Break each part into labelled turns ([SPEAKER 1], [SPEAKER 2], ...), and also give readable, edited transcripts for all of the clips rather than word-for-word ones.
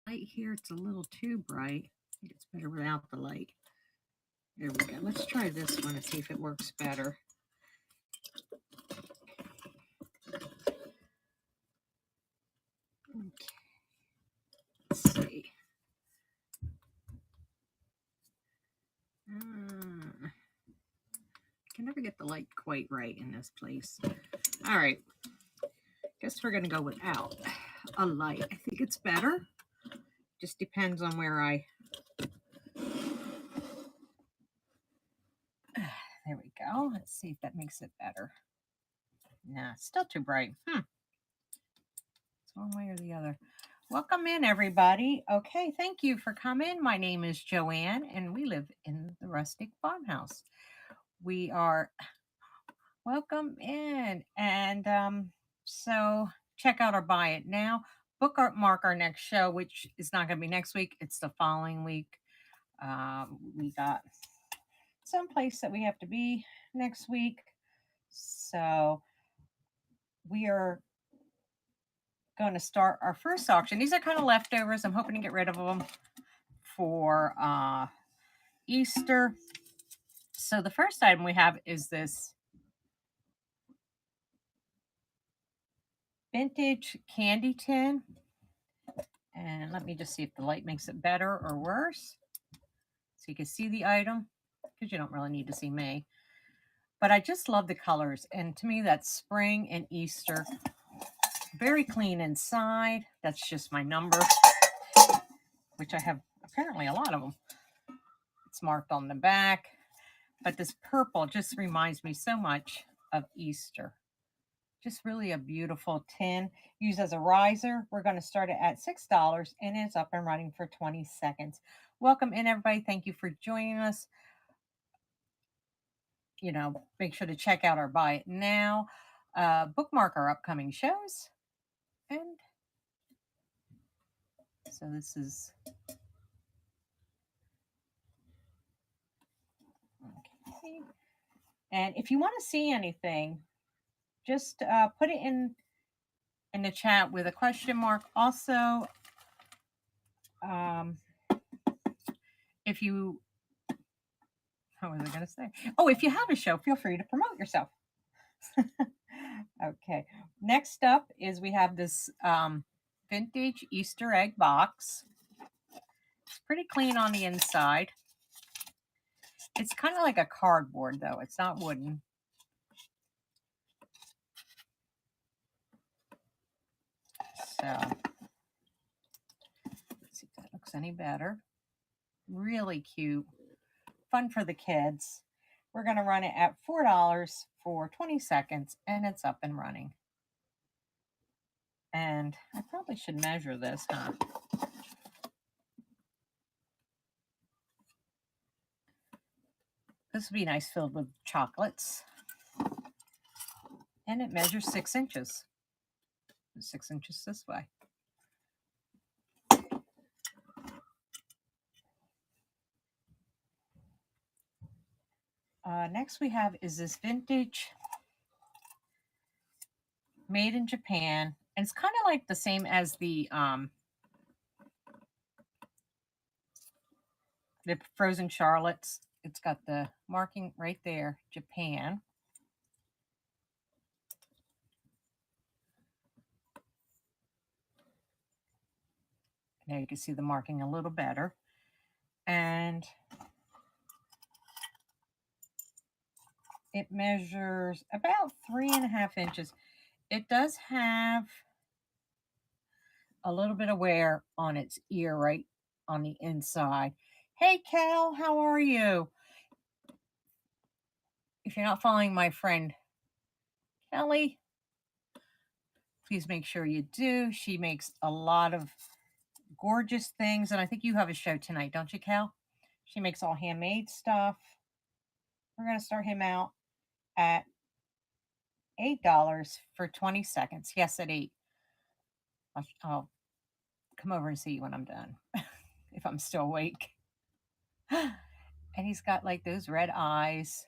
[SPEAKER 1] light here, it's a little too bright. I think it's better without the light. There we go. Let's try this one and see if it works better. Okay. Let's see. Can never get the light quite right in this place. All right. Guess we're going to go without a light. I think it's better. Just depends on where I. There we go. Let's see if that makes it better. Nah, still too bright. It's one way or the other. Welcome in, everybody. Okay, thank you for coming. My name is Joanne, and we live in the rustic farmhouse. We are welcome in, and so check out our buy it now. Bookmark our next show, which is not going to be next week. It's the following week. We got some place that we have to be next week, so we are going to start our first auction. These are kind of leftovers. I'm hoping to get rid of them for Easter. So the first item we have is this vintage candy tin. And let me just see if the light makes it better or worse. So you can see the item, because you don't really need to see me. But I just love the colors. And to me, that's spring and Easter. Very clean inside. That's just my number, which I have apparently a lot of them. It's marked on the back. But this purple just reminds me so much of Easter. Just really a beautiful tin. Used as a riser. We're going to start it at $6 and it's up and running for 20 seconds. Welcome in, everybody. Thank you for joining us. You know, make sure to check out our buy it now. Bookmark our upcoming shows. And so this is okay. And if you want to see anything, just put it in the chat with a question mark. Also, if you, how was I going to say? Oh, if you have a show, feel free to promote yourself. Okay. Next up is we have this vintage Easter egg box. It's pretty clean on the inside. It's kind of like a cardboard, though. It's not wooden. So, let's see if that looks any better. Really cute. Fun for the kids. We're going to run it at $4 for 20 seconds, and it's up and running. And I probably should measure this, huh? This would be nice filled with chocolates. And it measures 6 inches. 6 inches this way. Next we have is this vintage made in Japan. And it's kind of like the same as the frozen Charlottes. It's got the marking right there, Japan. Now you can see the marking a little better. And it measures about 3.5 inches. It does have a little bit of wear on its ear right on the inside. Hey, Cal, how are you? If you're not following my friend Kelly, please make sure you do. She makes a lot of gorgeous things. And I think you have a show tonight, don't you, Cal? She makes all handmade stuff. We're going to start him out at $8 for 20 seconds. Yes, at 8. I'll come over and see you when I'm done, if I'm still awake. And he's got like those red eyes.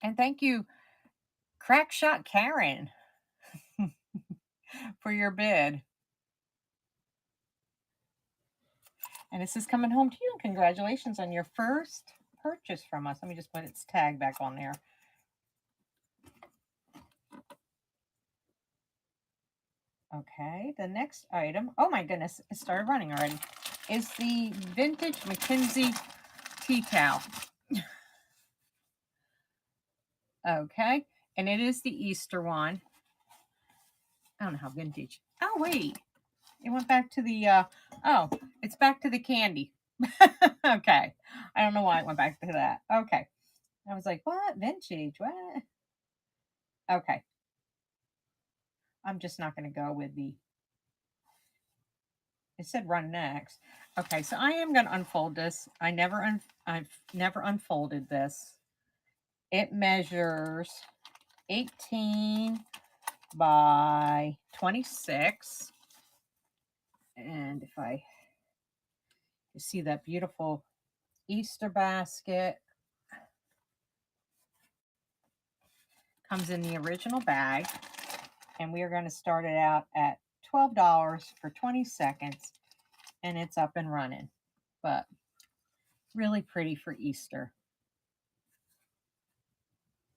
[SPEAKER 1] And thank you, Crackshot Karen for your bid. And this is coming home to you. Congratulations on your first purchase from us. Let me just put its tag back on there. Okay, the next item, oh my goodness, it started running already, is the vintage McKinsey tea towel. Okay, and it is the Easter one. I don't know how vintage. Oh, wait. It went back to the, oh, it's back to the candy. Okay. I don't know why it went back to that. Okay. I was like, what? Vintage? What? Okay. I'm just not going to go with the, it said run next. Okay, so I am going to unfold this. I've never unfolded this. It measures 18 by 26. And if you see that beautiful Easter basket, comes in the original bag. And we are going to start it out at $12 for 20 seconds. And it's up and running. But really pretty for Easter.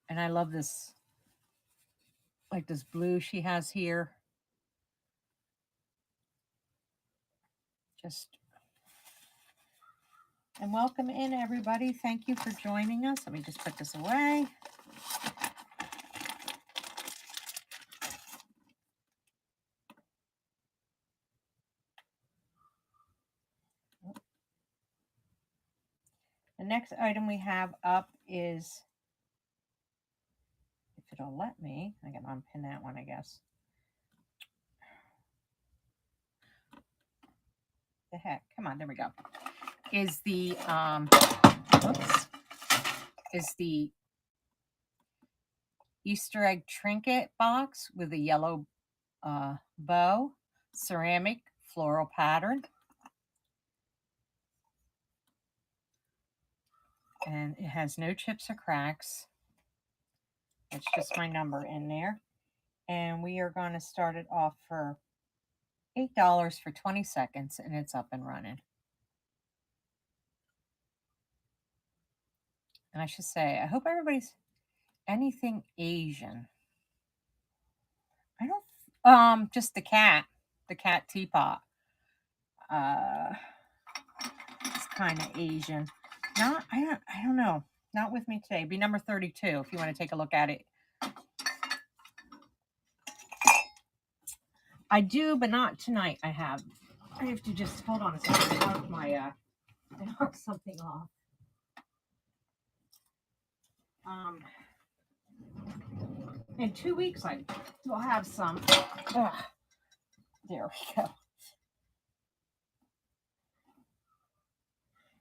[SPEAKER 1] And I love this, like this blue she has here. And welcome in, everybody. Thank you for joining us. Let me just put this away. The next item we have up is, if it'll let me, I can unpin that one, I guess. The heck, come on, there we go. Is the Easter egg trinket box with a yellow bow, ceramic floral pattern. And it has no chips or cracks. It's just my number in there. And we are going to start it off for $8 for 20 seconds, and it's up and running. And I should say, I hope everybody's anything Asian. I don't, just the cat teapot. It's kind of Asian. I don't know. Not with me today. It'd be number 32 if you want to take a look at it. I do, but not tonight. I have to just hold on a second. I knocked something off. In 2 weeks, I will have some. Ugh. There we go.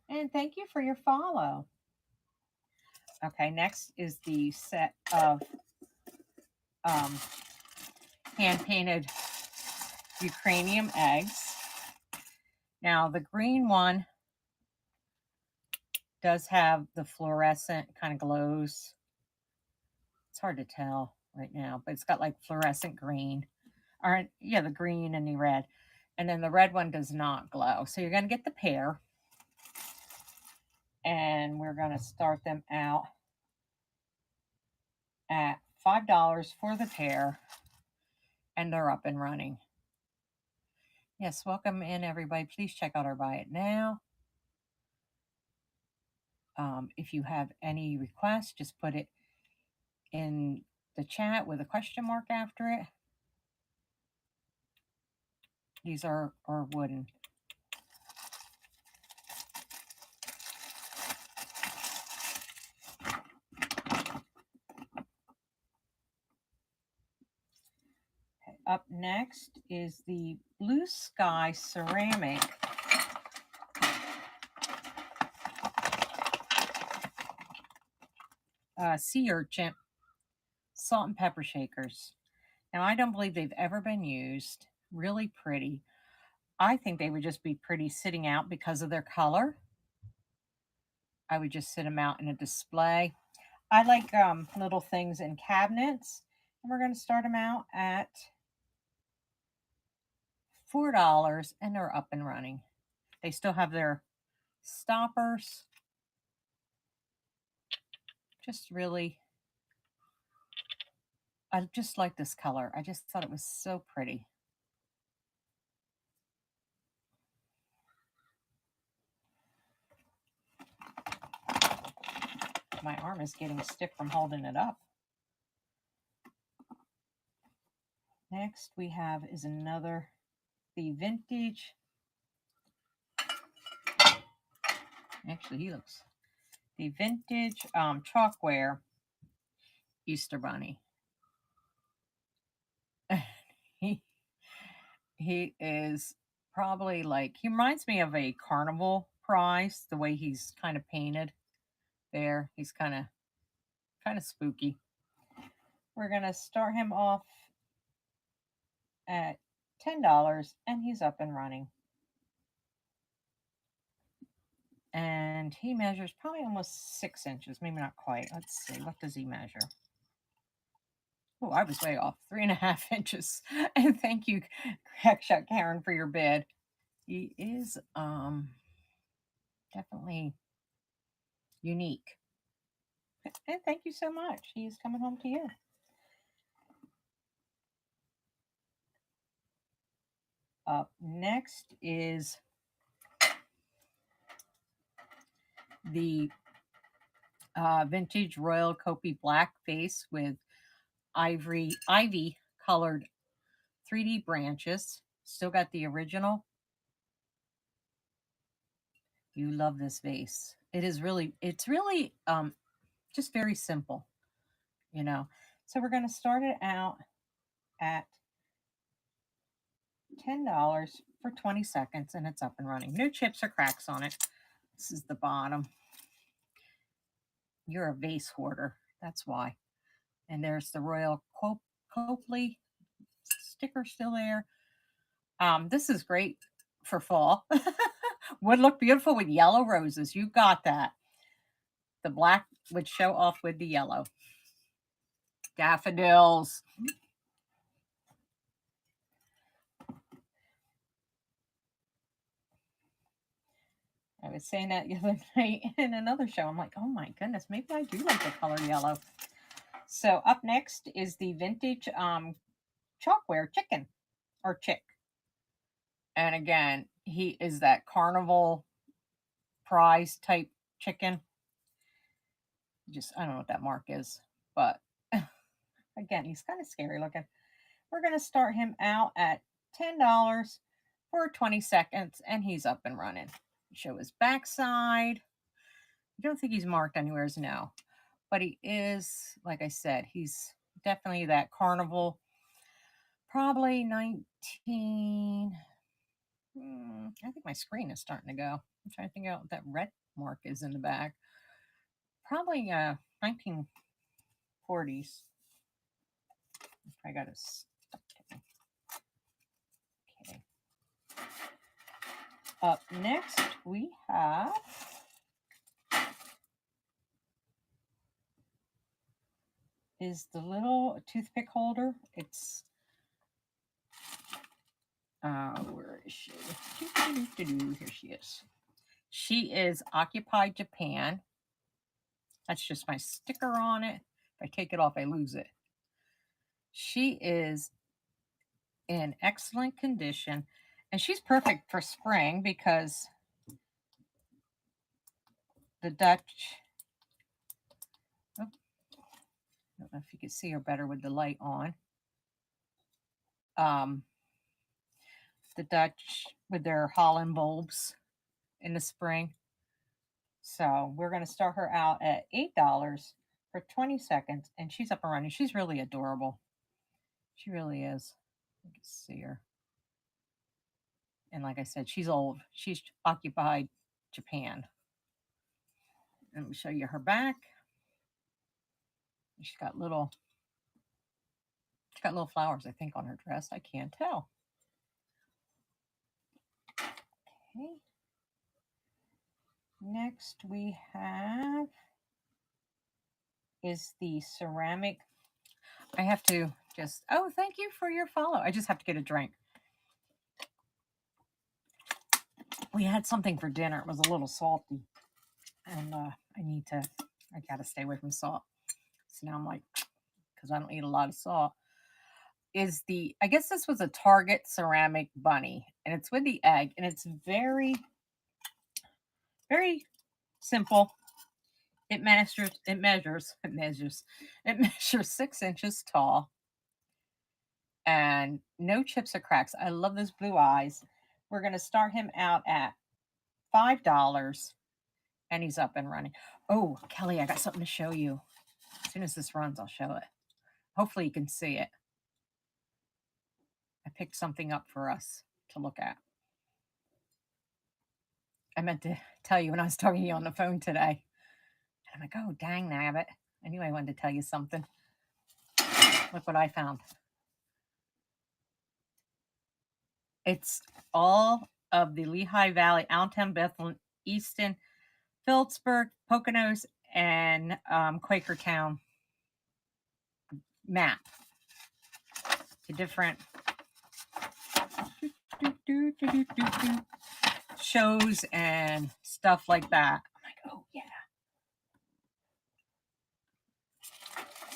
[SPEAKER 1] And thank you for your follow. Okay, next is the set of hand-painted Ukrainian eggs. Now, the green one does have the fluorescent, kind of glows. It's hard to tell right now, but it's got like fluorescent green. Or, yeah, the green and the red. And then the red one does not glow. So you're going to get the pair. And we're going to start them out at $5 for the pair. And they're up and running. Yes, welcome in, everybody. Please check out our Buy It Now. If you have any requests, just put it in the chat with a question mark after it. These are wooden. Okay, up next is the Blue Sky ceramic sea urchin salt and pepper shakers. Now, I don't believe they've ever been used. Really pretty. I think they would just be pretty sitting out because of their color. I would just sit them out in a display. I like little things in cabinets, and we're going to start them out at $4, and they're up and running. They still have their stoppers. Just really, I just like this color. I just thought it was so pretty. My arm is getting stiff from holding it up. Next we have is another, the vintage. Actually, he looks, the vintage chalkware Easter Bunny. he he is probably like, he reminds me of a carnival prize, the way he's kind of painted there. He's kind of spooky. We're gonna start him off at $10, and he's up and running. And he measures probably almost 6 inches, maybe not quite. Let's see, what does he measure? Oh, I was way off. 3.5 inches. And thank you, Crackshot Karen, for your bid. He is definitely unique. And thank you so much. He's coming home to you. Up next is the vintage Royal Kopi black vase with ivy colored 3D branches. Still got the original. You love this vase. It's really just very simple, you know. So we're going to start it out at $10 for 20 seconds, and it's up and running. No chips or cracks on it. This is the bottom. You're a vase hoarder. That's why. And there's the Royal Copley sticker still there. This is great for fall. Would look beautiful with yellow roses. You got that. The black would show off with the yellow. Daffodils. I was saying that the other night in another show. I'm like, oh my goodness, maybe I do like the color yellow. So up next is the vintage chalkware chicken or chick. And again, he is that carnival prize type chicken. Just, I don't know what that mark is, but again, he's kind of scary looking. We're going to start him out at $10 for 20 seconds, and he's up and running. Show his backside. I don't think he's marked anywhere, no, but he is, like I said, he's definitely that carnival. Probably 19. I think my screen is starting to go. I'm trying to figure out what that red mark is in the back. Probably 1940s. I got it stuck to me. Okay. Up next, we have is the little toothpick holder. It's where is she? Here she is. She is Occupied Japan. That's just my sticker on it. If I take it off, I lose it. She is in excellent condition, and she's perfect for spring because the Dutch, oh, I don't know if you can see her better with the light on. The Dutch with their Holland bulbs in the spring. So we're going to start her out at $8 for 20 seconds, and she's up and running. She's really adorable. She really is. You can see her. And like I said, she's old. She's Occupied Japan. Let me show you her back. She's got little flowers, I think, on her dress. I can't tell. Okay. Next we have is the ceramic. I have to just, oh, thank you for your follow. I just have to get a drink. We had something for dinner. It was a little salty. And I got to stay away from salt. So now I'm like, because I don't eat a lot of salt. I guess this was a Target ceramic bunny. And it's with the egg. And it's very, very simple. It measures 6 inches tall and no chips or cracks. I love those blue eyes. We're going to start him out at $5 and he's up and running. Oh, Kelly, I got something to show you. As soon as this runs, I'll show it. Hopefully you can see it. I picked something up for us to look at. I meant to tell you when I was talking to you on the phone today. And I'm like, oh, dang, nabbit. I knew I wanted to tell you something. Look what I found. It's all of the Lehigh Valley, Allentown, Bethlehem, Easton, Phillipsburg, Poconos, and Quakertown map. The different shows and stuff like that. I'm like, oh, yeah.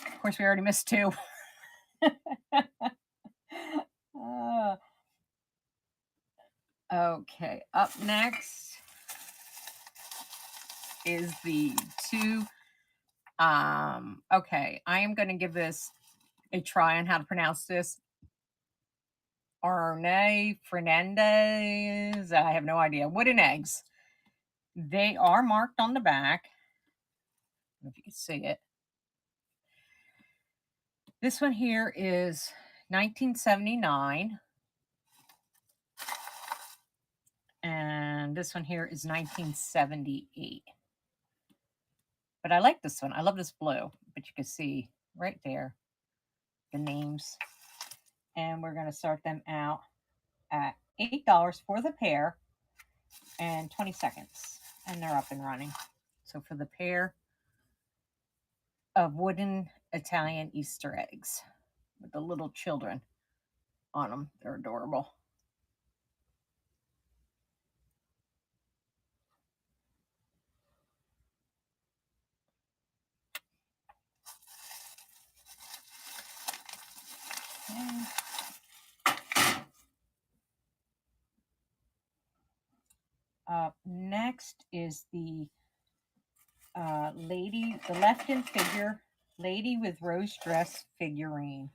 [SPEAKER 1] Of course, we already missed 2. Okay, up next is the 2. Okay, I am going to give this a try on how to pronounce this. Arne Fernandez. I have no idea. Wooden eggs. They are marked on the back. I don't know if you can see it. This one here is 1979. And this one here is 1978. But I like this one. I love this blue. But you can see right there the names. And we're going to start them out at $8 for the pair and 20 seconds. And they're up and running. So for the pair of wooden Italian Easter eggs with the little children on them. They're adorable. Okay. Up next is the the Lefton figure, Lady with Rose Dress figurine.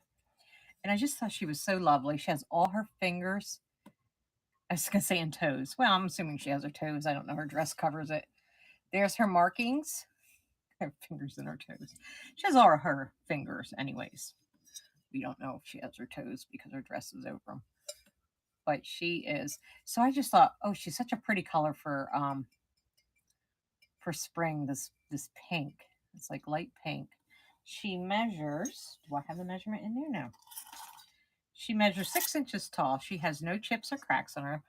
[SPEAKER 1] And I just thought she was so lovely. She has all her fingers. I was going to say in toes. Well, I'm assuming she has her toes. I don't know. Her dress covers it. There's her markings. Her fingers and her toes. She has all her fingers anyways. We don't know if she has her toes because her dress is over them. But she is. So I just thought, oh, she's such a pretty color for spring. This pink. It's like light pink. She measures. Do I have the measurement in there? No. She measures 6 inches tall. She has no chips or cracks on her.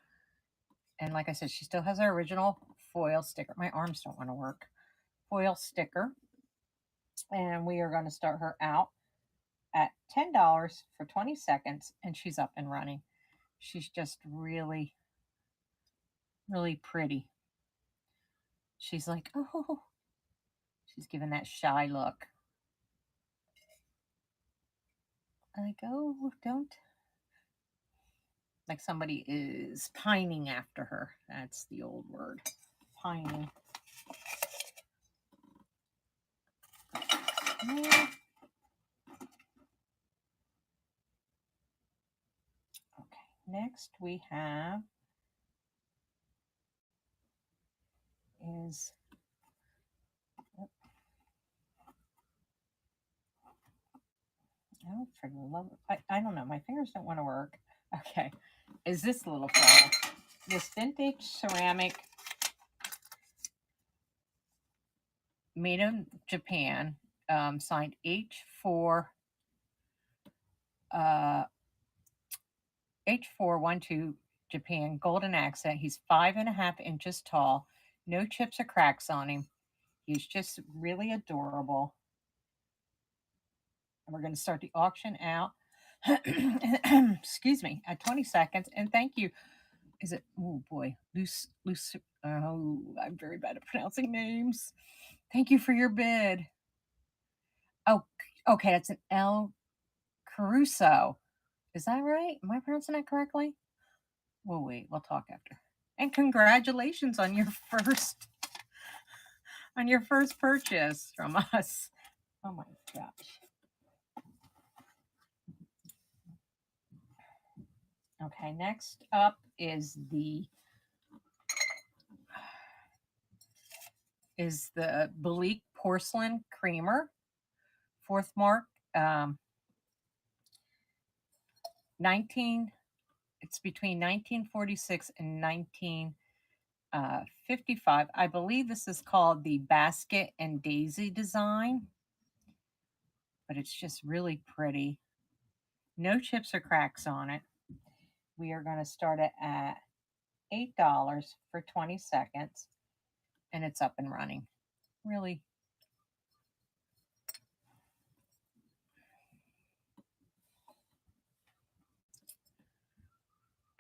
[SPEAKER 1] And like I said, she still has her original foil sticker. My arms don't want to work. Foil sticker. And we are going to start her out at $10 for 20 seconds. And she's up and running. She's just really, really pretty. She's like, oh, she's giving that shy look. Like, oh, don't. Like somebody is pining after her. That's the old word. Pining. Yeah. Okay, next we have is oh, for the love I don't know. My fingers don't want to work. Okay, is this little fella. This vintage ceramic made in Japan, signed H4 H412 Japan, golden accent. He's 5.5 inches tall, no chips or cracks on him. He's just really adorable. And we're going to start the auction out. Excuse me, at 20 seconds. And thank you. Is it, oh boy, loose, oh, I'm very bad at pronouncing names. Thank you for your bid. Oh, okay, it's an L Caruso. Is that right? Am I pronouncing that correctly? We'll wait. We'll talk after. And congratulations on your first purchase from us. Oh my gosh. Okay, next up is the Belique porcelain creamer, fourth mark, 19. It's between 1946 and 1955. I believe this is called the Basket and Daisy design, but it's just really pretty. No chips or cracks on it. We are going to start it at $8 for 20 seconds, and it's up and running. Really.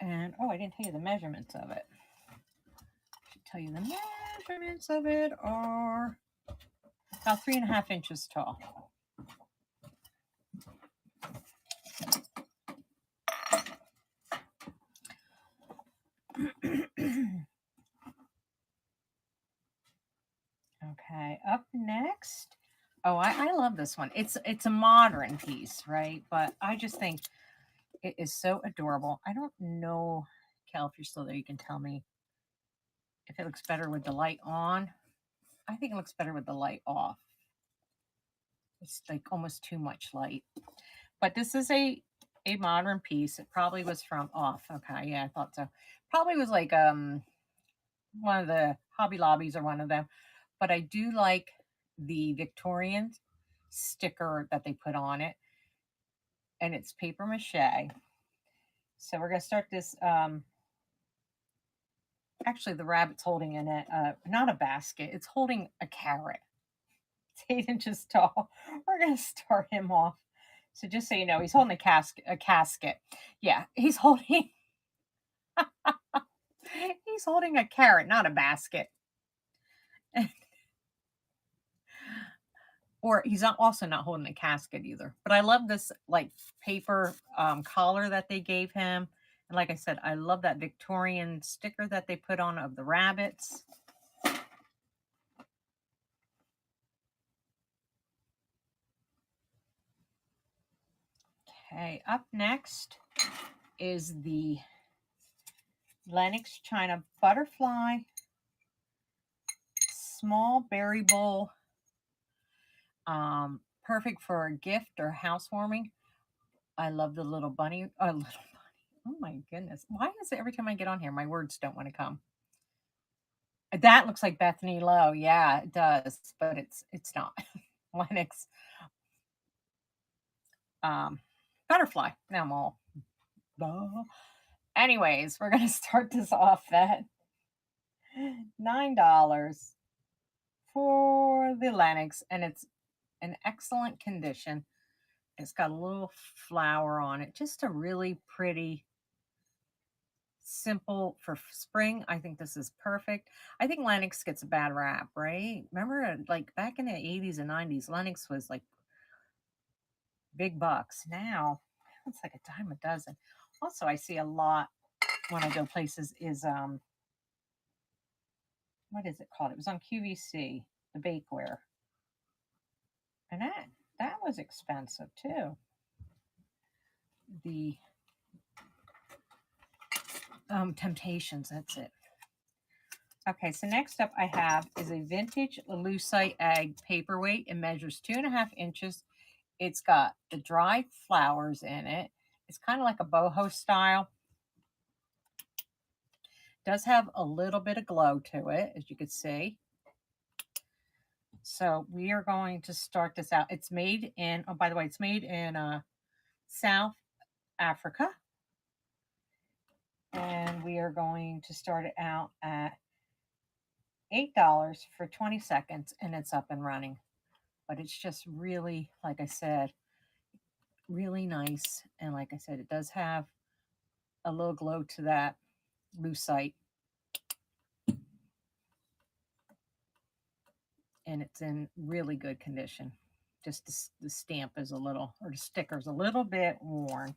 [SPEAKER 1] And, oh, I didn't tell you the measurements of it. I should tell you the measurements of it are about 3.5 inches tall. Okay, up next. Oh, I love this one. It's a modern piece, right? But I just think it is so adorable. I don't know, Cal, if you're still there, you can tell me if it looks better with the light on. I think it looks better with the light off. It's like almost too much light. But this is a modern piece. It probably was from off. Okay, yeah, I thought so. Probably was like one of the Hobby Lobbies or one of them. But I do like the Victorian sticker that they put on it. And it's paper mache. So we're going to start this. Actually, the rabbit's holding in it, not a basket. It's holding a carrot. It's 8 inches tall. We're going to start him off. So just so you know, he's holding a casket. Yeah, he's holding he's holding a carrot, not a basket. Or he's also not holding a casket either. But I love this like paper collar that they gave him. And like I said, I love that Victorian sticker that they put on of the rabbits. Okay, up next is the Lenox China Butterfly small berry bowl. Perfect for a gift or housewarming. I love the little bunny. Oh my goodness. Why is it every time I get on here, my words don't want to come? That looks like Bethany Lowe. Yeah, it does, but it's not. Lenox butterfly. Now I'm all. Duh. Anyways, we're gonna start this off at $9 for the Lenox, and it's in excellent condition. It's got a little flower on it, just a really pretty, simple for spring. I think this is perfect. I think Lenox gets a bad rap, right? Remember, like back in the 80s and 90s, Lenox was like big bucks. Now it's like a dime a dozen. Also, I see a lot when I go places is what is it called? It was on QVC, the bakeware. And that was expensive too. The Temptations, that's it. Okay, so next up I have is a vintage lucite egg paperweight. It measures 2.5 inches. It's got the dried flowers in it. It's kind of like a boho style. Does have a little bit of glow to it, as you can see. So we are going to start this out. It's made in, oh, by the way, it's made in South Africa. And we are going to start it out at $8 for 20 seconds, and it's up and running. But it's just really, like I said, really nice. And like I said, it does have a little glow to that lucite. And it's in really good condition. Just the stamp is a little, or the sticker's a little bit worn.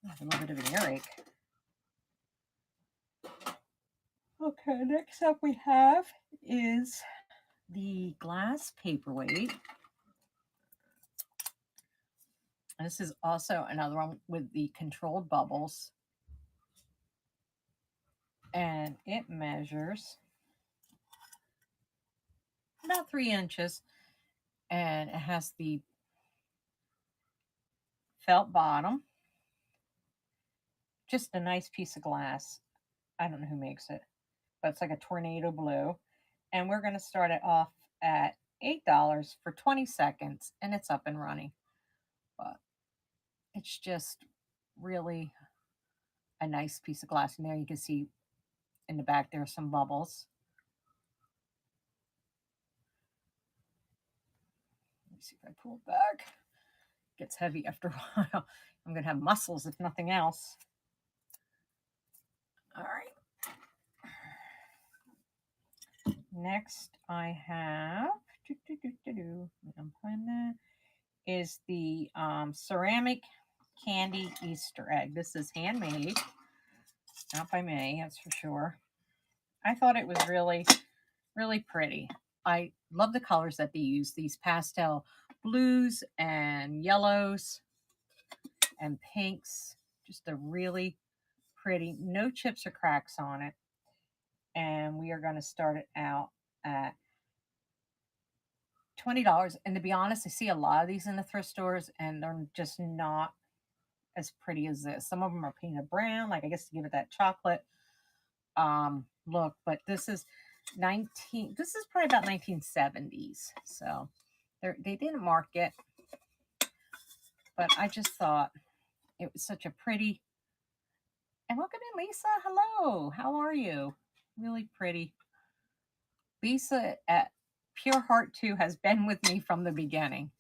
[SPEAKER 1] I have a little bit of an earache. Okay, next up we have is the glass paperweight. This is also another one with the controlled bubbles. And it measures about 3 inches. And it has the felt bottom. Just a nice piece of glass. I don't know who makes it, but it's like a tornado blue. And we're going to start it off at $8 for 20 seconds, and it's up and running. But it's just really a nice piece of glass. And there you can see in the back there are some bubbles. Let me see if I pull it back. It gets heavy after a while. I'm going to have muscles if nothing else. All right. Next, I have is the ceramic candy Easter egg. This is handmade, not by me, that's for sure. I thought it was really, really pretty. I love the colors that they use, these pastel blues and yellows and pinks. Just a really pretty, no chips or cracks on it. And we are going to start it out at $20. And to be honest, I see a lot of these in the thrift stores and they're just not as pretty as this. Some of them are painted brown, like I guess to give it that chocolate look, but this is probably about 1970s. So they didn't mark it, but I just thought it was such a pretty. And welcome in, Lisa. Hello, how are you? Really pretty. Lisa at Pure Heart 2 has been with me from the beginning.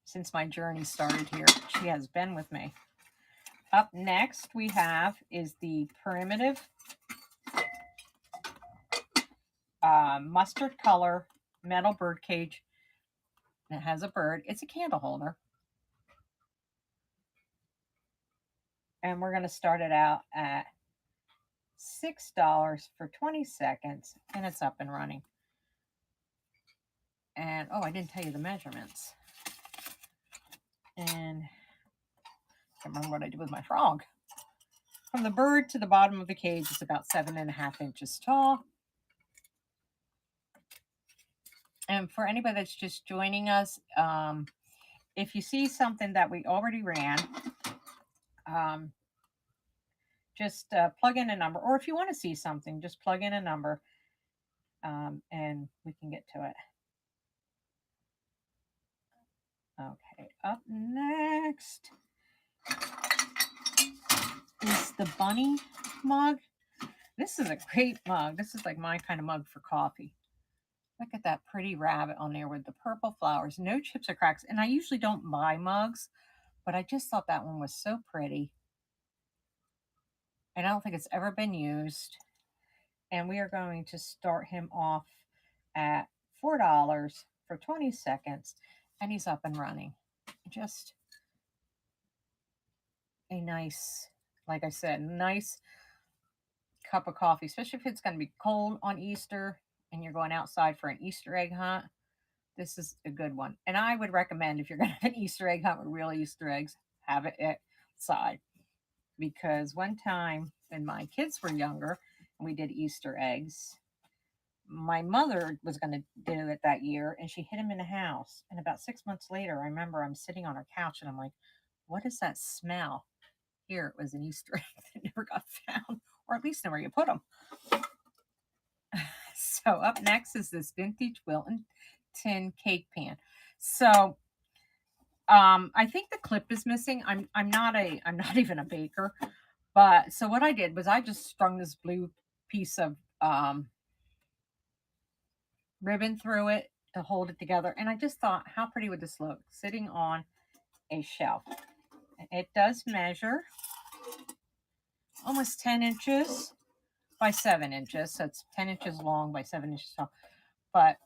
[SPEAKER 1] Since my journey started here, she has been with me. Up next we have is the Primitive mustard color metal bird cage. It has a bird. It's a candle holder. And we're going to start it out at $6 for 20 seconds. And it's up and running. And, oh, I didn't tell you the measurements. And I can't remember what I did with my frog. From the bird to the bottom of the cage is about 7.5 inches tall. And for anybody that's just joining us, if you see something that we already ran, just plug in a number. Or if you want to see something, just plug in a number and we can get to it. Okay, up next is the bunny mug. This is a great mug. This is like my kind of mug for coffee. Look at that pretty rabbit on there with the purple flowers. No chips or cracks. And I usually don't buy mugs, but I just thought that one was so pretty. And I don't think it's ever been used. And we are going to start him off at $4 for 20 seconds. And he's up and running. Just a nice, like I said, nice cup of coffee, especially if it's going to be cold on Easter and you're going outside for an Easter egg hunt. This is a good one. And I would recommend, if you're going to have an Easter egg hunt with real Easter eggs, have it outside. Because one time when my kids were younger and we did Easter eggs, my mother was going to do it that year and she hid them in the house. And about 6 months later, I remember I'm sitting on her couch and I'm like, what is that smell? Here it was an Easter egg that never got found, or at least know where you put them. So up next is this vintage Wilton tin cake pan. So I think the clip is missing. I'm not even a baker, but so what I did was I just strung this blue piece of ribbon through it to hold it together. And I just thought, how pretty would this look sitting on a shelf? It does measure almost 10 inches by 7 inches. So it's 10 inches long by 7 inches tall. But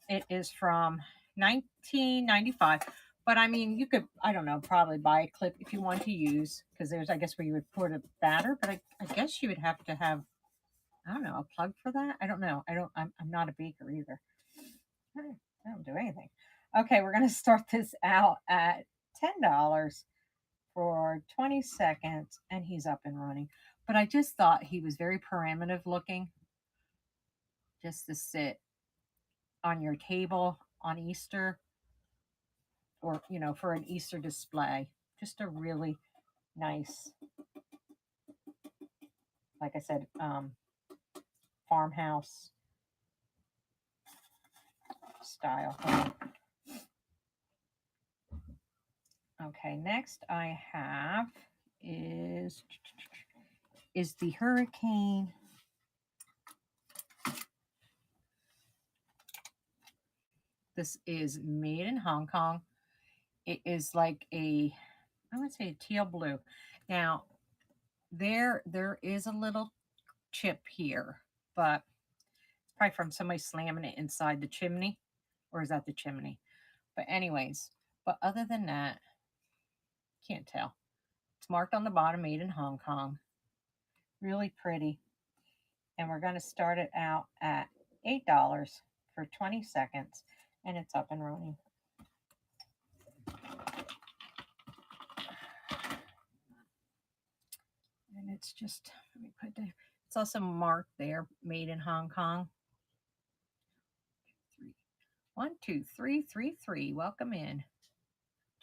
[SPEAKER 1] it is from 1995. But I mean, you could, I don't know, probably buy a clip if you want to use, because there's, I guess, where you would put a batter. But I guess you would have to have, I don't know, a plug for that. I don't know. I'm not a baker either. I don't do anything. Okay, we're going to start this out at $10 for 20 seconds, and he's up and running. But I just thought he was very primitive looking, just to sit on your table on Easter, or, you know, for an Easter display. Just a really nice, like I said, farmhouse style. Okay, next I have is the Hurricane. This is made in Hong Kong. It is like a, I would say a teal blue. Now, there is a little chip here, but it's probably from somebody slamming it inside the chimney. Or is that the chimney? But anyways, but other than that, can't tell. It's marked on the bottom, made in Hong Kong. Really pretty. And we're going to start it out at $8 for 20 seconds. And it's up and running. And it's just, let me put there. It's also marked there, made in Hong Kong. 1, 2, 3, 3, 3. Welcome in.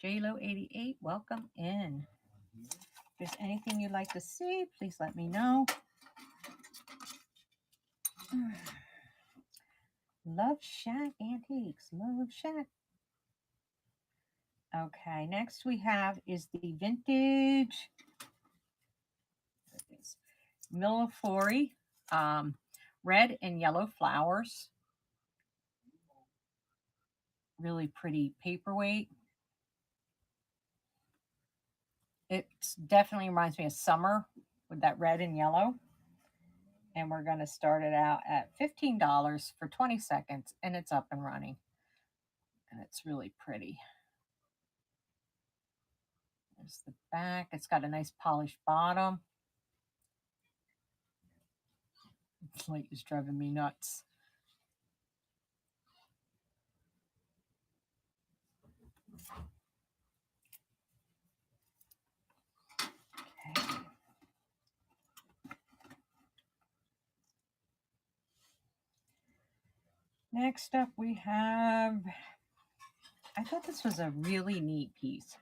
[SPEAKER 1] JLo88, welcome in. If there's anything you'd like to see, please let me know. Love Shack Antiques. Love Shack. Okay, next we have is the vintage Millefiori, red and yellow flowers. Really pretty paperweight. It definitely reminds me of summer with that red and yellow. And we're going to start it out at $15 for 20 seconds, and it's up and running. And it's really pretty. There's the back. It's got a nice polished bottom. This light is driving me nuts. Okay. Next up we have, I thought this was a really neat piece.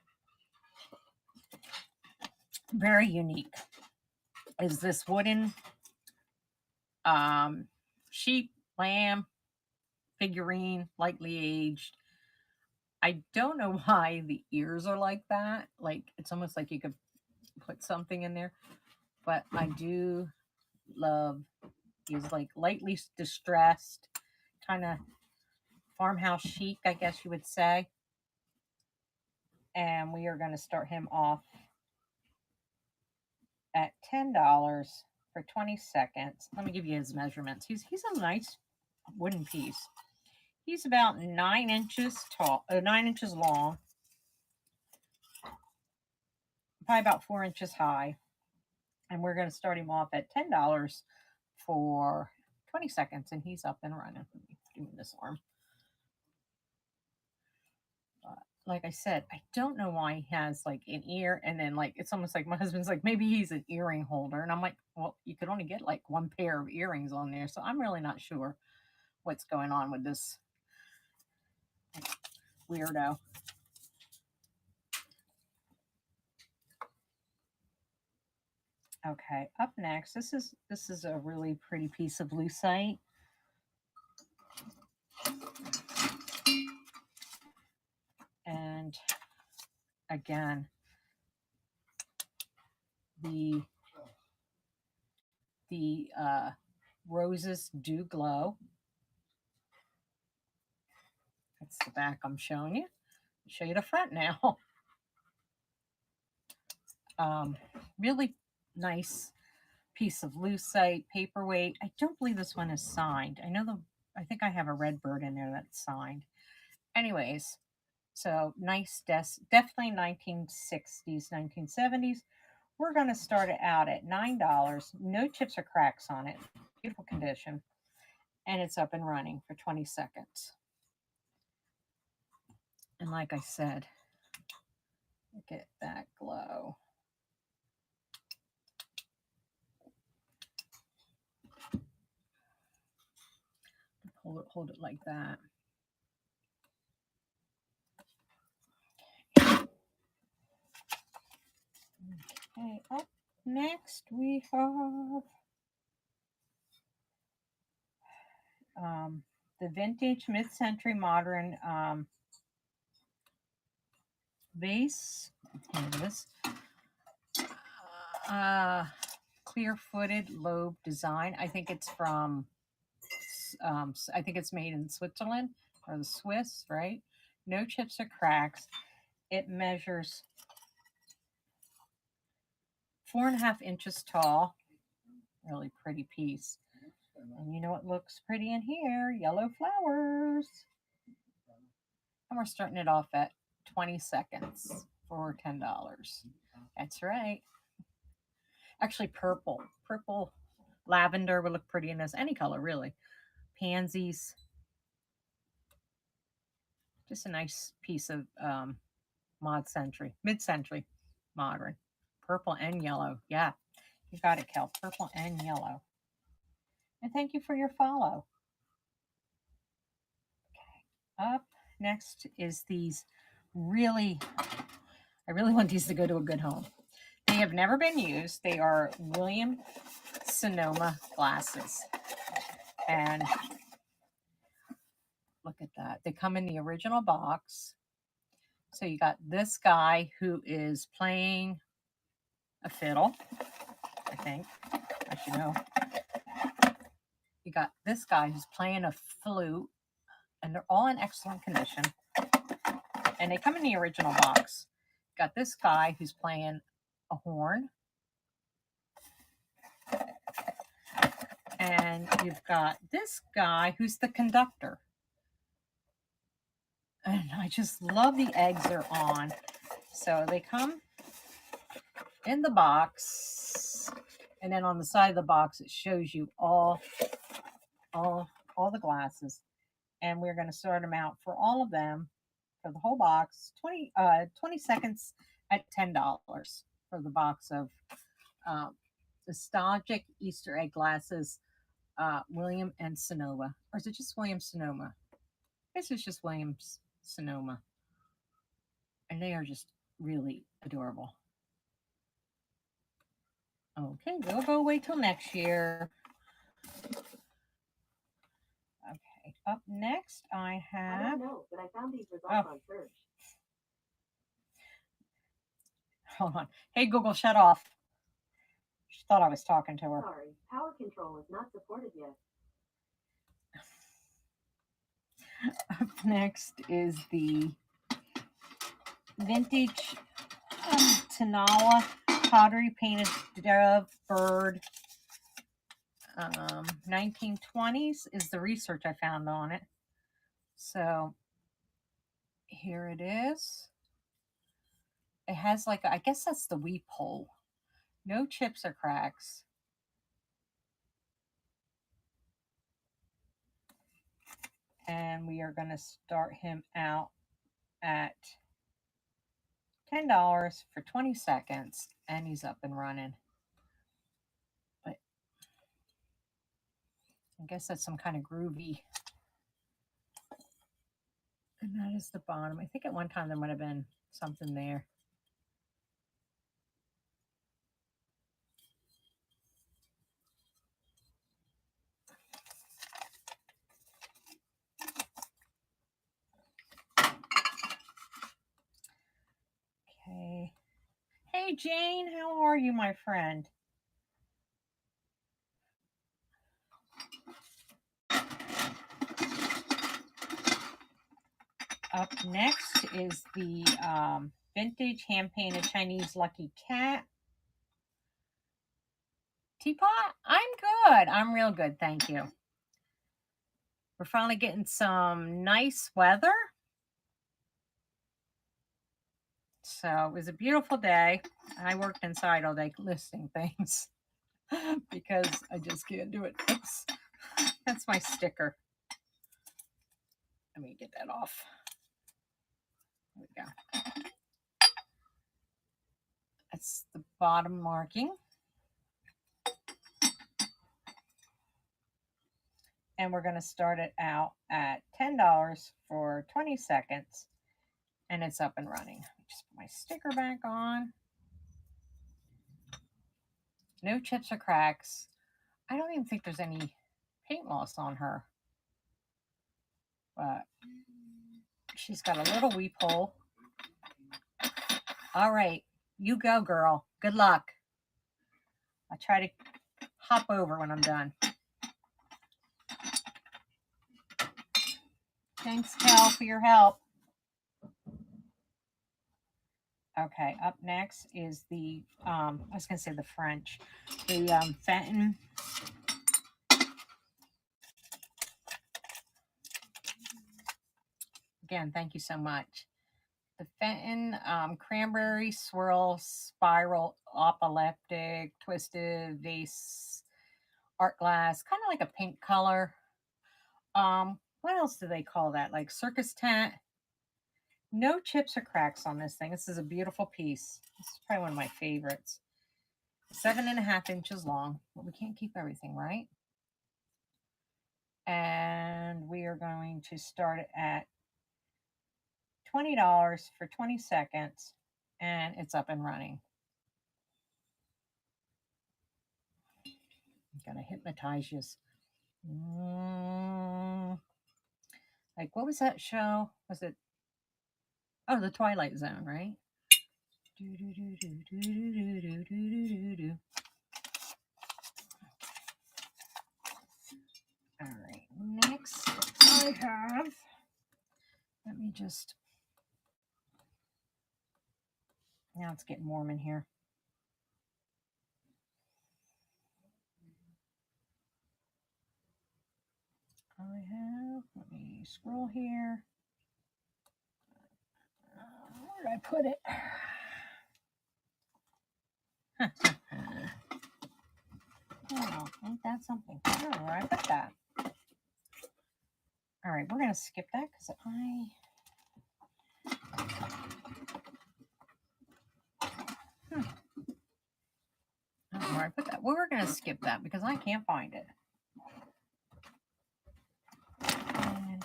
[SPEAKER 1] Very unique. Is this wooden sheep, lamb, figurine, lightly aged. I don't know why the ears are like that. Like, it's almost like you could put something in there. But I do love these, like, lightly distressed, kind of farmhouse chic, I guess you would say. And we are going to start him off at $10 for 20 seconds. Let me give you his measurements. He's a nice wooden piece. He's about 9 inches tall, 9 inches long, probably about 4 inches high. And we're going to start him off at $10 for 20 seconds, and he's up and running. Doing this arm. But like I said, I don't know why he has like an ear, and then like it's almost like my husband's like, maybe he's an earring holder, and I'm like, well, you could only get like one pair of earrings on there, so I'm really not sure what's going on with this weirdo. Okay, up next, this is a really pretty piece of lucite. And again, the Roses Do Glow. That's the back I'm showing you. I'll show you the front now. Really nice piece of lucite paperweight. I don't believe this one is signed. I think I have a red bird in there that's signed. Anyways, so nice desk, definitely 1960s, 1970s. We're going to start it out at $9. No chips or cracks on it. Beautiful condition. And it's up and running for 20 seconds. And like I said, look at that glow. Hold it like that. Okay, up next we have the vintage mid-century modern vase. Here it is. Clear-footed lobe design. I think it's from, I think it's made in Switzerland or the Swiss, right? No chips or cracks. It measures 4.5 inches tall. Really pretty piece. And you know what looks pretty in here? Yellow flowers. And we're starting it off at 20 seconds for $10. That's right. Actually, purple. Purple lavender would look pretty in this. Any color, really. Pansies. Just a nice piece of mid-century modern. Purple and yellow. Yeah, you got it, Kel. Purple and yellow. And thank you for your follow. Okay. Up next is these I really want these to go to a good home. They have never been used. They are Williams Sonoma glasses. And look at that. They come in the original box. So you got this guy who is playing a fiddle, I think. I should know. You got this guy who's playing a flute, and they're all in excellent condition. And they come in the original box. Got this guy who's playing a horn. And you've got this guy who's the conductor. And I just love the eggs they're on. So they come in the box. And then on the side of the box, it shows you all the glasses. And we're going to sort them out for all of them for the whole box. 20 seconds at $10 for the box of nostalgic Easter egg glasses, Williams and Sonoma. Or is it just Williams Sonoma? I guess it's just Williams Sonoma. And they are just really adorable. Okay, they'll go away till next year. Okay, up next I have. I don't know, but I found these results on search. Hold on. Hey, Google, shut off. She thought I was talking to her.
[SPEAKER 2] Sorry, power control is not supported yet.
[SPEAKER 1] Up next is the vintage Tanawa pottery painted dove bird. 1920s is the research I found on it. So here it is. It has like, I guess that's the weep hole. No chips or cracks. And we are going to start him out at $10 for 20 seconds. And he's up and running. But I guess that's some kind of groovy. And that is the bottom. I think at one time there might have been something there. Okay. Hey, Jane, how are you, my friend? Up next is the vintage hand-painted Chinese Lucky Cat teapot. I'm good. I'm real good, thank you. We're finally getting some nice weather. So it was a beautiful day. I worked inside all day listing things because I just can't do it. Oops. That's my sticker. Let me get that off. There we go. That's the bottom marking. And we're going to start it out at $10 for 20 seconds. And it's up and running. Just put my sticker back on. No chips or cracks. I don't even think there's any paint loss on her. But she's got a little weep hole. All right, you go, girl. Good luck. I'll try to hop over when I'm done. Thanks, Cal, for your help. Okay, up next is the, I was going to say the French, the Fenton. Again, thank you so much. The Fenton Cranberry Swirl Spiral Epileptic Twisted Vase Art Glass, kind of like a pink color. What else do they call that? Like circus tent. No chips or cracks on this thing. This is a beautiful piece. This is probably one of my favorites. 7.5 inches long. But we can't keep everything, right? And we are going to start it at $20 for 20 seconds. And it's up and running. I'm going to hypnotize you. Like, what was that show? Was it? Oh, The Twilight Zone, right? All right, next I have, let me just, now it's getting warm in here. I have, let me scroll here. Where did I put it? Oh, ain't that something? I don't know where I put that. All right, we're going to skip that because I don't know where I put that. Well, we're going to skip that because I can't find it. And,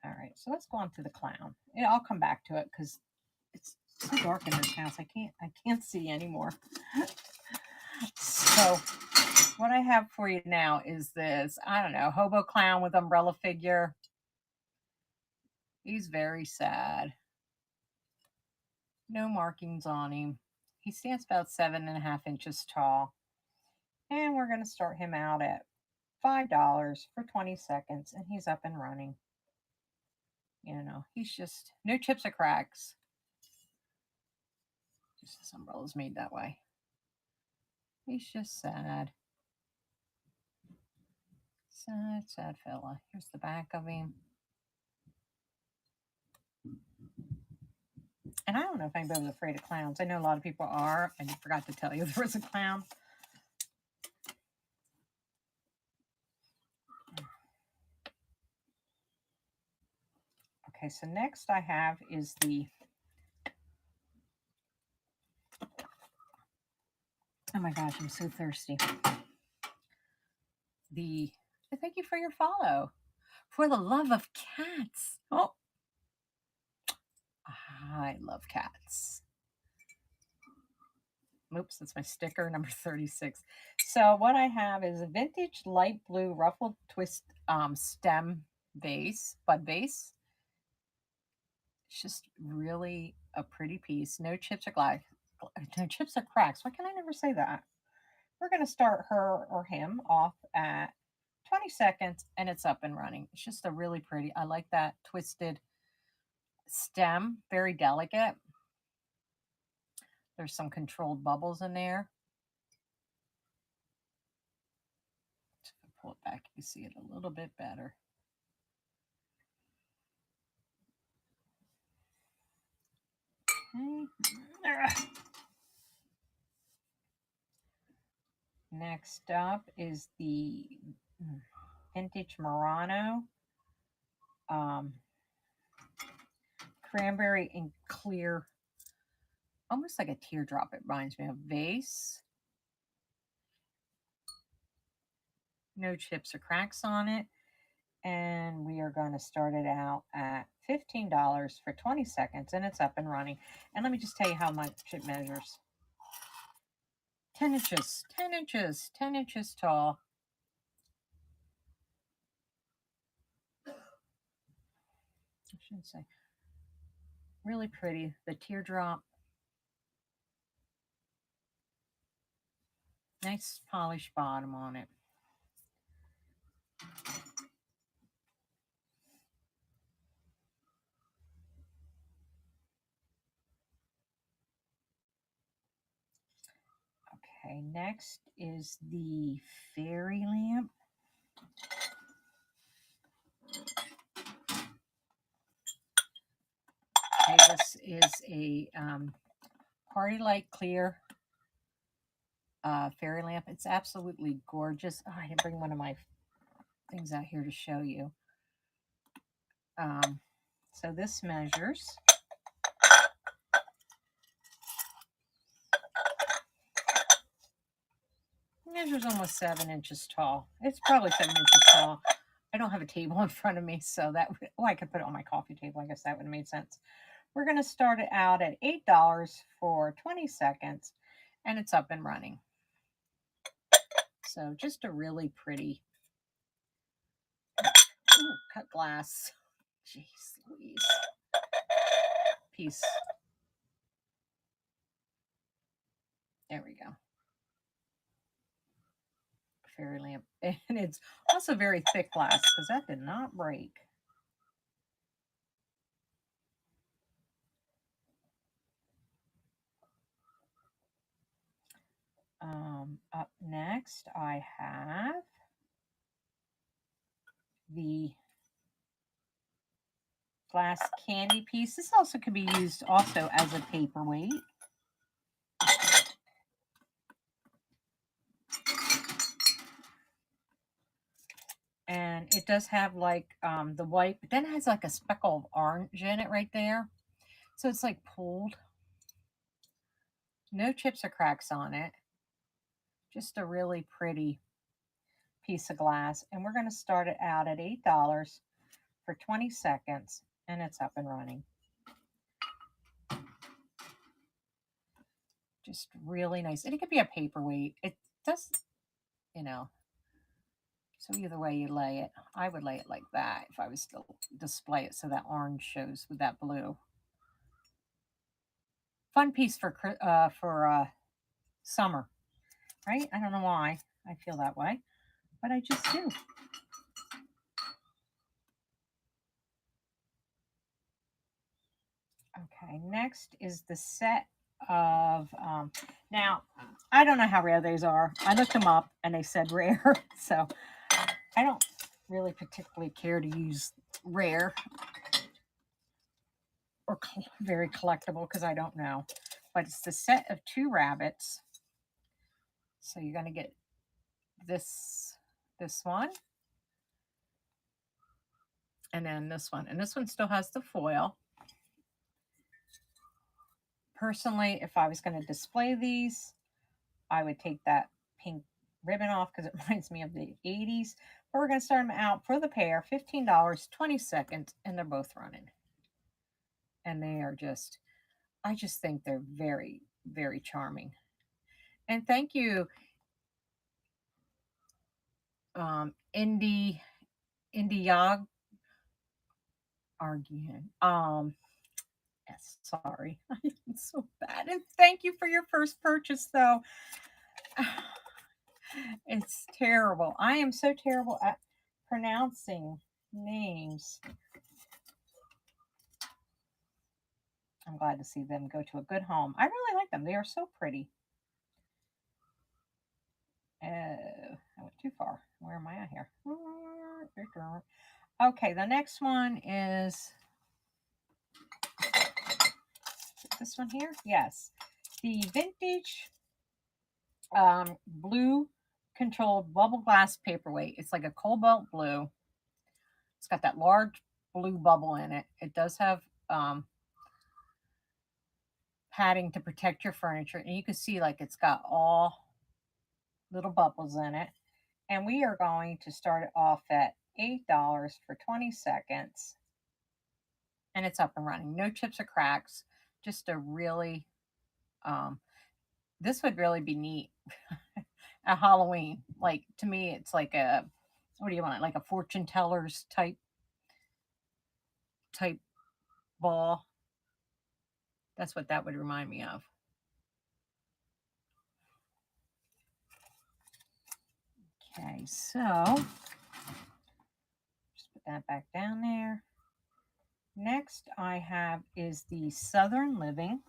[SPEAKER 1] all right, so let's go on to the clown. Yeah, I'll come back to it because it's so dark in this house. I can't see anymore. So what I have for you now is this, I don't know, hobo clown with umbrella figure. He's very sad. No markings on him. He stands about 7.5 inches tall. And we're going to start him out at $5 for 20 seconds. And he's up and running. You know, he's just, no chips or cracks. Just this umbrella's made that way. He's just sad. Sad, sad fella. Here's the back of him. And I don't know if anybody's afraid of clowns. I know a lot of people are. I forgot to tell you there was a clown. Okay, so next I have is the, oh my gosh, I'm so thirsty. Thank you for your follow. For the love of cats. Oh, I love cats. Oops, that's my sticker, number 36. So what I have is a vintage light blue ruffled twist stem vase, bud vase. It's just really a pretty piece. No chips or no chips or cracks. Why can I never say that? We're going to start her or him off at 20 seconds and it's up and running. It's just a really pretty, I like that twisted stem, very delicate. There's some controlled bubbles in there. If I pull it back, you see it a little bit better. Okay. Next up is the Vintage Murano cranberry and clear, almost like a teardrop. It reminds me of vase. No chips or cracks on it. And we are going to start it out at $15 for 20 seconds and it's up and running. And let me just tell you how much it measures. 10 inches, 10 inches, 10 inches tall. I shouldn't say. Really pretty. The teardrop. Nice polished bottom on it. Okay, next is the fairy lamp. Okay, this is a party light clear fairy lamp. It's absolutely gorgeous. Oh, I didn't bring one of my things out here to show you. So this measures almost 7 inches tall. It's probably 7 inches tall. I don't have a table in front of me, so that would, I could put it on my coffee table. I guess that would have made sense. We're going to start it out at $8 for 20 seconds, and it's up and running. So just a really pretty cut glass. Jeez Louise. Piece. There we go. Fairy lamp. And it's also very thick glass because that did not break. Up next, I have the glass candy piece. This also could be used also as a paperweight. And it does have like the white, but then it has like a speckle of orange in it right there. So it's like pulled. No chips or cracks on it. Just a really pretty piece of glass. And we're going to start it out at $8 for 20 seconds. And it's up and running. Just really nice. And it could be a paperweight. It does, you know. So either way you lay it, I would lay it like that if I was to display it so that orange shows with that blue. Fun piece for summer, right? I don't know why I feel that way, but I just do. Okay, next is the set of, now, I don't know how rare these are. I looked them up and they said rare, so I don't really particularly care to use rare or very collectible because I don't know. But it's the set of 2 rabbits. So you're going to get this one. And then this one. And this one still has the foil. Personally, if I was going to display these, I would take that pink ribbon off because it reminds me of the 80s. But we're going to start them out for the pair, $15, 20 seconds, and they're both running. And they are just, I just think they're very, very charming. And thank you, Indie Yog Arguing. Yes, sorry. I'm so bad. And thank you for your first purchase, though. It's terrible. I am so terrible at pronouncing names. I'm glad to see them go to a good home. I really like them. They are so pretty. I went too far. Where am I at here? Okay, the next one is this one here. Yes, the vintage blue controlled bubble glass paperweight. It's like a cobalt blue. It's got that large blue bubble in it. It does have padding to protect your furniture, and you can see like it's got all little bubbles in it. And we are going to start it off at $8 for 20 seconds. And it's up and running. No chips or cracks. Just a really, this would really be neat at Halloween. Like, to me, it's like a, what do you want? Like a fortune teller's type ball. That's what that would remind me of. Okay, so just put that back down there. Next I have is the Southern Living.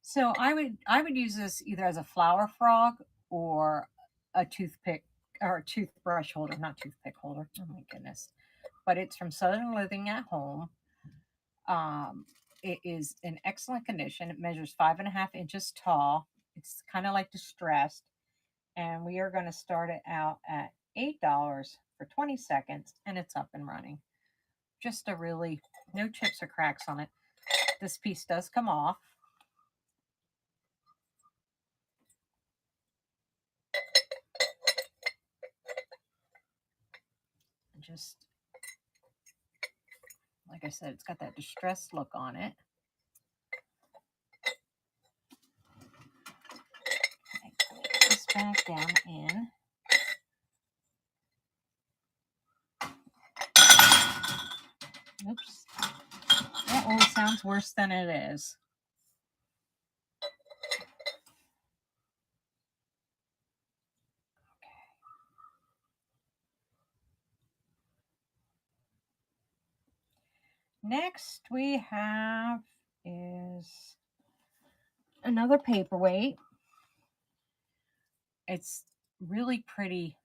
[SPEAKER 1] So I would use this either as a flower frog or a toothpick or a toothbrush holder, not toothpick holder. Oh my goodness. But it's from Southern Living at Home. It is in excellent condition. It measures 5.5 inches tall. It's kind of like distressed. And we are going to start it out at $8 for 20 seconds, and it's up and running. Just a really, no chips or cracks on it. This piece does come off. Just, like I said, it's got that distressed look on it. Okay, put this back down in. Oops. That always sounds worse than it is. Next we have is another paperweight. It's really pretty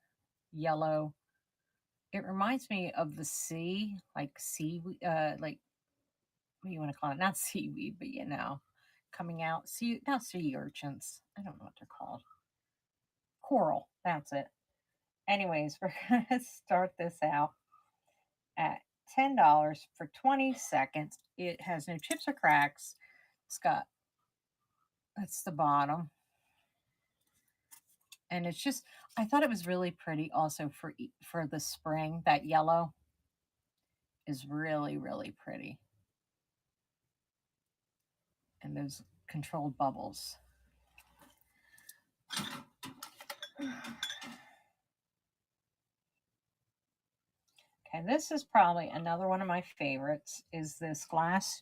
[SPEAKER 1] yellow. It reminds me of the sea, like seaweed, like what do you want to call it? Not seaweed, but coming out. Not sea urchins. I don't know what they're called. Coral. That's it. Anyways, we're gonna start this out at $10 for 20 seconds. It has no chips or cracks. That's the bottom. And it's just, I thought it was really pretty also for the spring. That yellow is really, really pretty. And those controlled bubbles. Okay, this is probably another one of my favorites, is this glass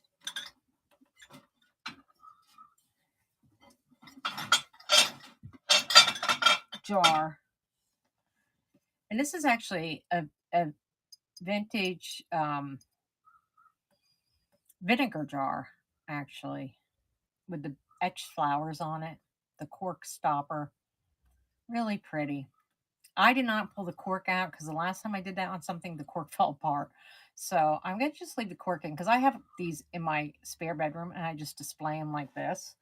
[SPEAKER 1] jar. And this is actually a vintage vinegar jar, actually, with the etched flowers on it, the cork stopper. Really pretty. I did not pull the cork out because the last time I did that on something, the cork fell apart. So I'm going to just leave the cork in because I have these in my spare bedroom and I just display them like this.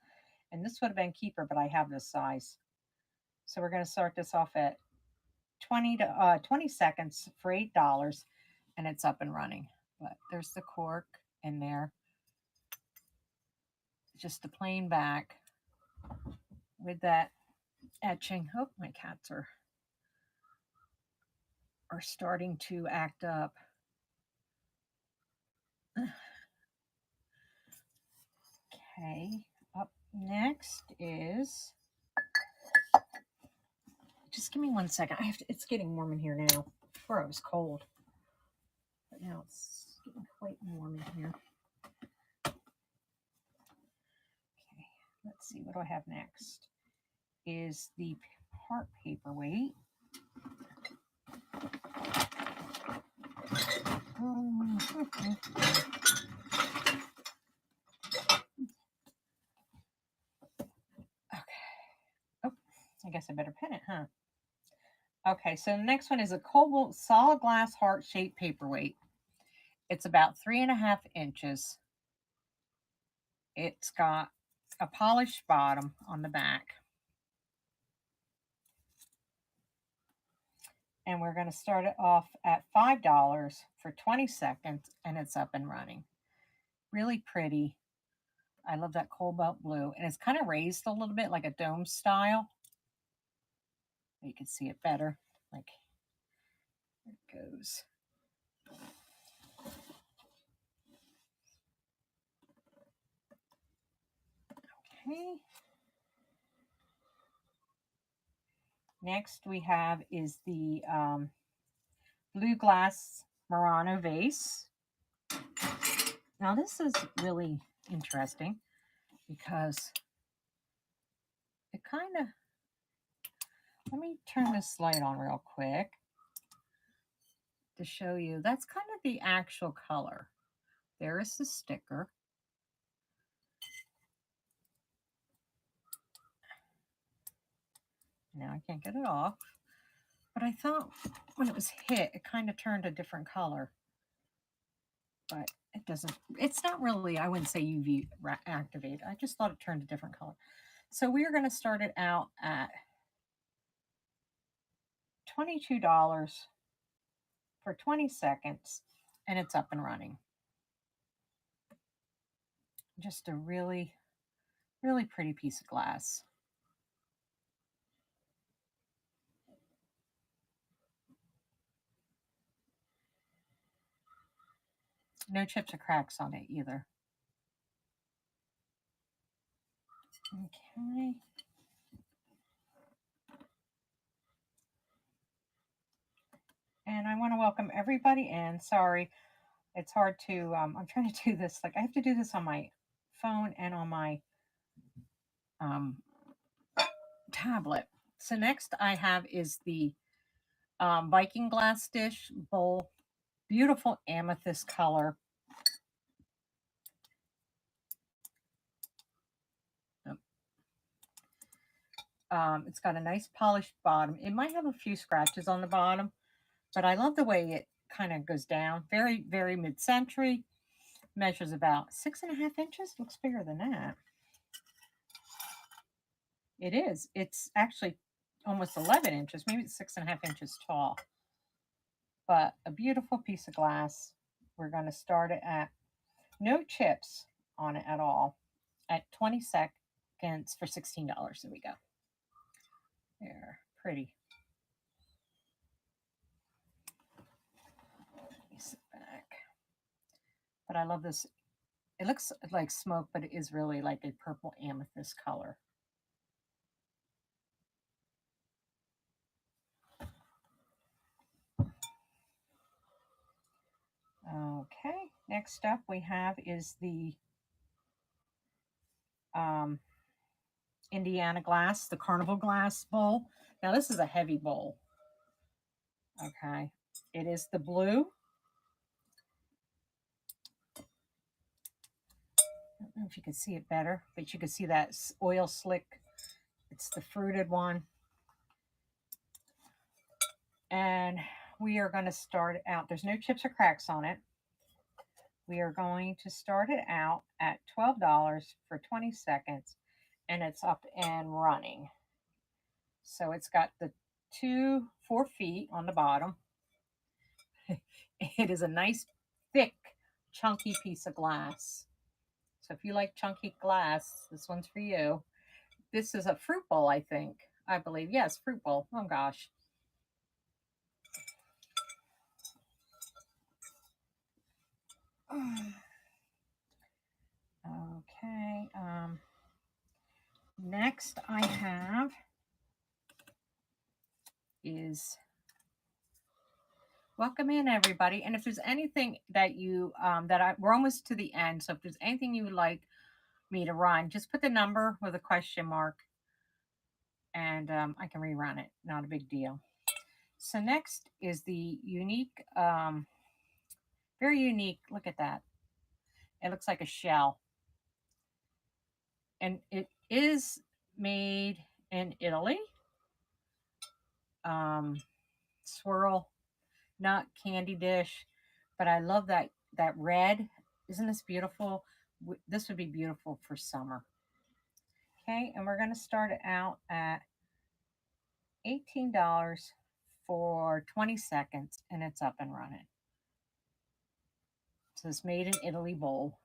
[SPEAKER 1] And this would have been keeper, but I have this size. So we're going to start this off at 20 seconds for $8, and it's up and running. But there's the cork in there. Just the plain back with that etching. Oh, my cats are starting to act up. Okay, up next is, just give me 1 second. It's getting warm in here now. Before it was cold, but now it's getting quite warm in here. Okay, let's see, what do I have next? Is the heart paperweight. Oh, I guess I better pin it, huh? Okay, so the next one is a Cobalt solid glass heart-shaped paperweight. It's about 3.5 inches. It's got a polished bottom on the back. And we're going to start it off at $5 for 20 seconds, and it's up and running. Really pretty. I love that cobalt blue, and it's kind of raised a little bit like a dome style. You can see it better. Like, there it goes. Okay. Next we have is the blue glass Murano vase. Now this is really interesting because it kind of, let me turn this light on real quick to show you. That's kind of the actual color. There is the sticker. Now I can't get it off. But I thought when it was hit, it kind of turned a different color. But it doesn't, it's not really, I wouldn't say UV activated. I just thought it turned a different color. So we are going to start it out at $22 for 20 seconds, and it's up and running. Just a really, really pretty piece of glass. No chips or cracks on it either. Okay. And I want to welcome everybody in. Sorry, it's hard to, I'm trying to do this. Like, I have to do this on my phone and on my tablet. So next I have is the Viking glass dish bowl. Beautiful amethyst color. It's got a nice polished bottom. It might have a few scratches on the bottom, but I love the way it kind of goes down. Very, very mid-century. Measures about 6.5 inches. Looks bigger than that. It is. It's actually almost 11 inches. Maybe it's 6.5 inches tall. But a beautiful piece of glass. We're going to start it at no chips on it at all at 20 seconds for $16. There we go. There, pretty. Let me sit back. But I love this. It looks like smoke, but it is really like a purple amethyst color. Okay, next up we have is the Indiana glass, the carnival glass bowl. Now this is a heavy bowl. Okay, it is the blue. I don't know if you can see it better, but you can see that oil slick. It's the fruited one. And we are going to start it out. There's no chips or cracks on it. We are going to start it out at $12 for 20 seconds, and it's up and running. So it's got the 4 feet on the bottom. It is a nice, thick, chunky piece of glass. So if you like chunky glass, this one's for you. This is a fruit bowl, I think. I believe. Yes, fruit bowl. Oh, gosh. Okay. Next I have is welcome in everybody. And if there's anything that you we're almost to the end. So if there's anything you would like me to run, just put the number with a question mark, and I can rerun it. Not a big deal. So next is the unique, very unique. Look at that. It looks like a shell, and it is made in Italy. Swirl nut candy dish, but I love that red. Isn't this beautiful? This would be beautiful for summer. Okay, and we're going to start it out at $18 for 20 seconds, and it's up and running. So it's made in Italy bowl.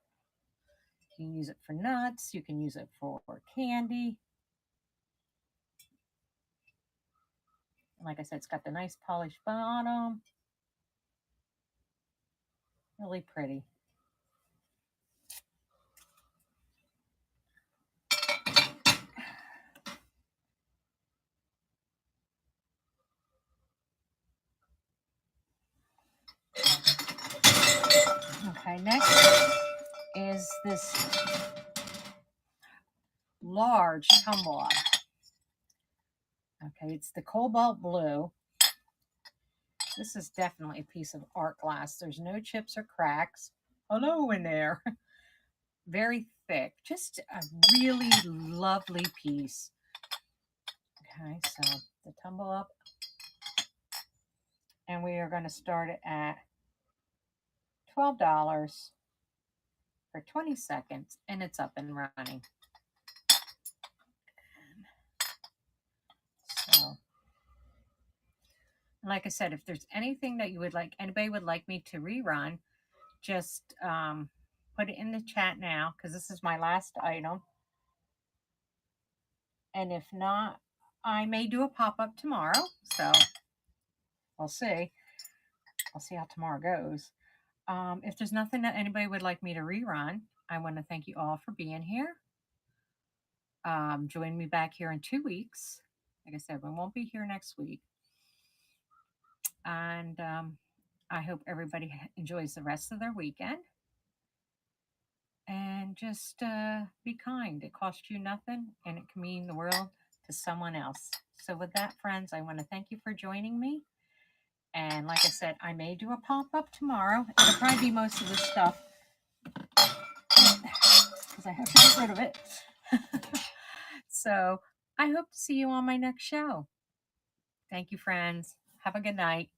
[SPEAKER 1] You can use it for nuts. You can use it for candy. And like I said, it's got the nice polished bottom. Really pretty. Okay, next is this large tumble up. Okay, it's the cobalt blue. This is definitely a piece of art glass. There's no chips or cracks. Hello in there. Very thick. Just a really lovely piece. Okay, so the tumble up. And we are going to start it at $12 for 20 seconds, and it's up and running. So, like I said, if there's anything that you would like, anybody would like me to rerun, just put it in the chat now, because this is my last item. And if not, I may do a pop-up tomorrow. So we'll see. I'll see how tomorrow goes. If there's nothing that anybody would like me to rerun, I want to thank you all for being here. Join me back here in 2 weeks. Like I said, we won't be here next week. And I hope everybody enjoys the rest of their weekend. And just be kind. It costs you nothing, and it can mean the world to someone else. So with that, friends, I want to thank you for joining me. And like I said, I may do a pop-up tomorrow. It'll probably be most of the stuff, because I have to get rid of it. So I hope to see you on my next show. Thank you, friends. Have a good night.